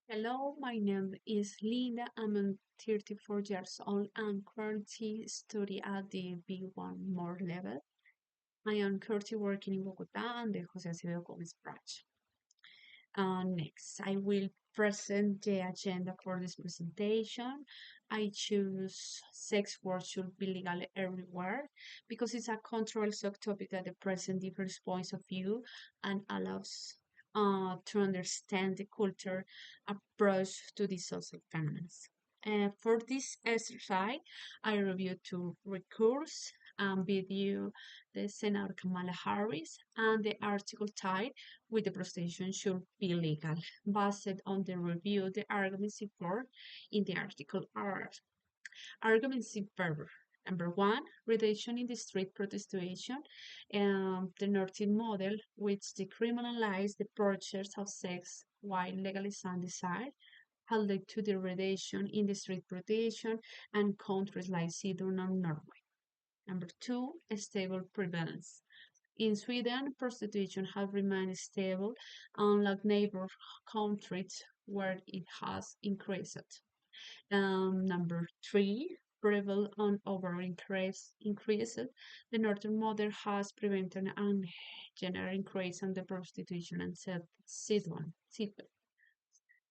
Hello, my name is Linda. I'm 34 years old and currently study at the B1 more level. I am currently working in Bogota and the Jose Acevedo Gomez branch. Next, I will present the agenda for this presentation. I choose sex work should be legal everywhere because it's a controversial subtopic that presents different points of view and allows to understand the culture approach to the social feminines. For this exercise, I reviewed two recurse video, the Senator Kamala Harris, and the article tied with the prostitution should be legal. Based on the review, the arguments support in the article are arguments in favor. Number one, reduction in the street prostitution, the Northern model, which decriminalized the purchase of sex while legalizing desire, has led to the reduction in the street prostitution and countries like Sweden and Norway. Number two, stable prevalence. In Sweden, prostitution has remained stable, unlike neighbor countries where it has increased. Number three, prevalence on over increased. The northern model has prevented a general increase in the prostitution and settlement.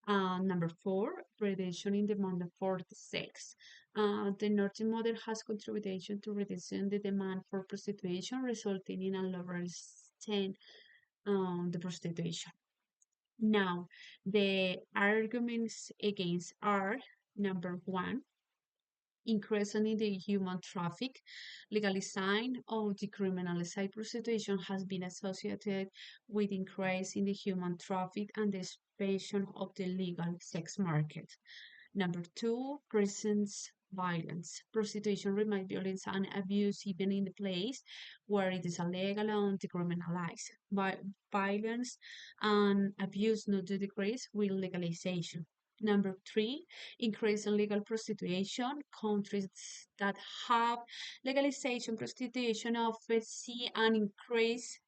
Number four, reduction in demand for the sex. The Northern model has contributed to reducing the demand for prostitution, resulting in a lower extent the prostitution. Now, the arguments against are number one, increasing in the human traffic, legalizing or decriminalizing prostitution has been associated with increase in the human traffic and the expansion of the legal sex market. Number two, presence violence. Prostitution remains violence and abuse even in the place where it is illegal and decriminalized. But violence and abuse not to decrease with legalization. Number three, increase in legal prostitution. Countries that have legalization prostitution often see an increase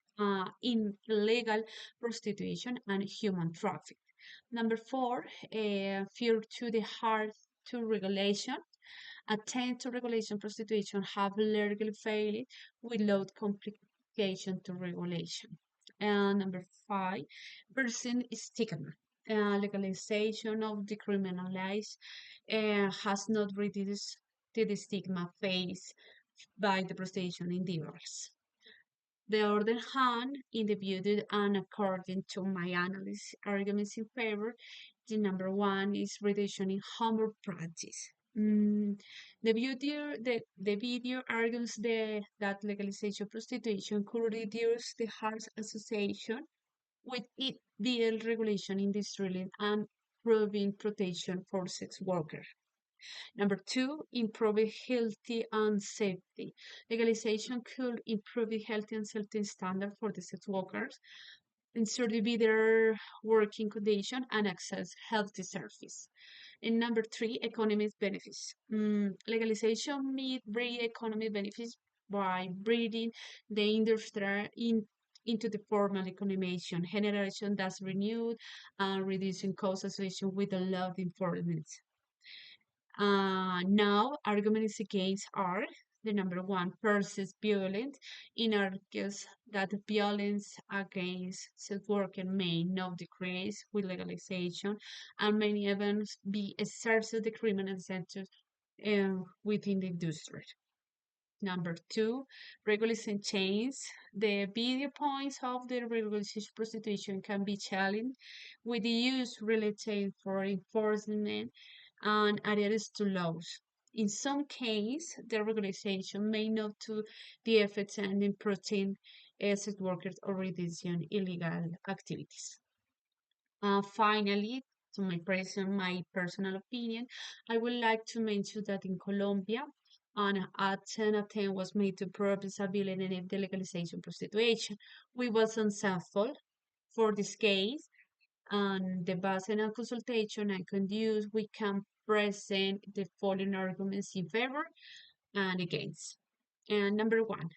in illegal prostitution and human trafficking. Number four, fear to the hard to regulation. Attempt to regulation prostitution have legally failed without complication to regulation. And number five, person stigma. Legalization of decriminalized has not reduced the stigma faced by the prostitution individuals. The other hand, individual and according to my analysis arguments in favor, the number one is reduction in harm practice. The video argues that legalization of prostitution could reduce the harm association with ideal regulation in this ruling and proving protection for sex workers. Number two, improving healthy and safety. Legalization could improve the healthy and safety standard for the sex workers, ensure the better working condition and access healthy service. And number three, economic benefits. Legalization may bring economic benefits by bringing the industry into the formal economization, generation that's renewed and reducing costs associated with the law enforcement. Now, arguments against are the number one, versus violence. In argues that violence against sex workers may not decrease with legalization and many events be exerted the criminal sentence within the industry. Number two, regulation chains. The video points of the regulation prostitution can be challenged with the use related for enforcement and adherence to laws. In some cases, the regulation may not to the effects and in protecting sex workers or reducing illegal activities. Finally, to my personal opinion, I would like to mention that in Colombia, an attempt was made to prove disability and the legalization prostitution. We was unsuccessful for this case, and the based on consultation and conduce, we can present the following arguments in favor and against. And number one,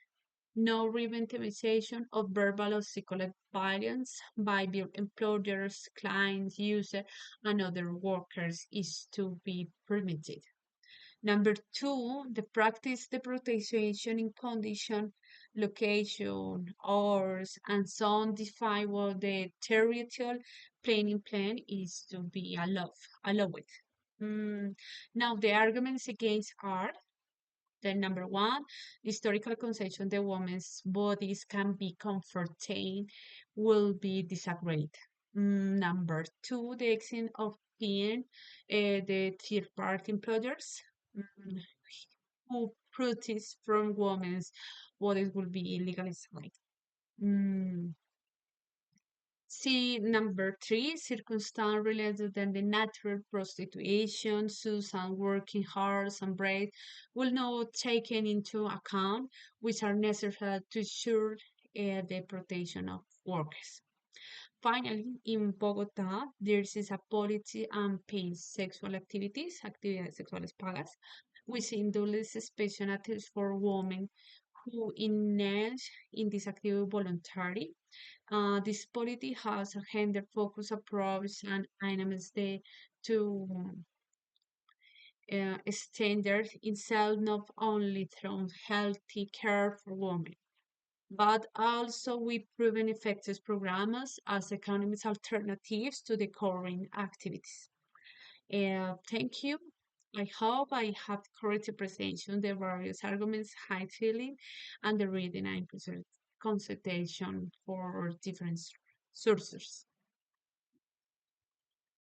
No re-victimization of verbal or psychological violence by their employers, clients, users, and other workers is to be permitted. Number two, the practice the protection in condition, location, hours, and so on defined what the territorial planning plan is to be allowed. Mm, Now, the arguments against are then number one, the historical conception the woman's bodies can be comforting will be disagreed. Number two, the extent of being the third party employers mm, who protest from women's bodies will be illegalized. Mm, See number three, circumstance related than the natural prostitution, Susan working hard and break will not taken into account, which are necessary to ensure the protection of workers. Finally, in Bogota, there is a policy and paid sexual activities, actividades sexuales pagas, which indulges special activities for women who engage in this activity voluntarily. This policy has a gender-focused approach and aims to standards itself not only through healthy care for women, but also with proven effective programs as economic alternatives to the current activities. Thank you. I hope I have correct presentation the various arguments highlighting and the reading and consultation for different sources.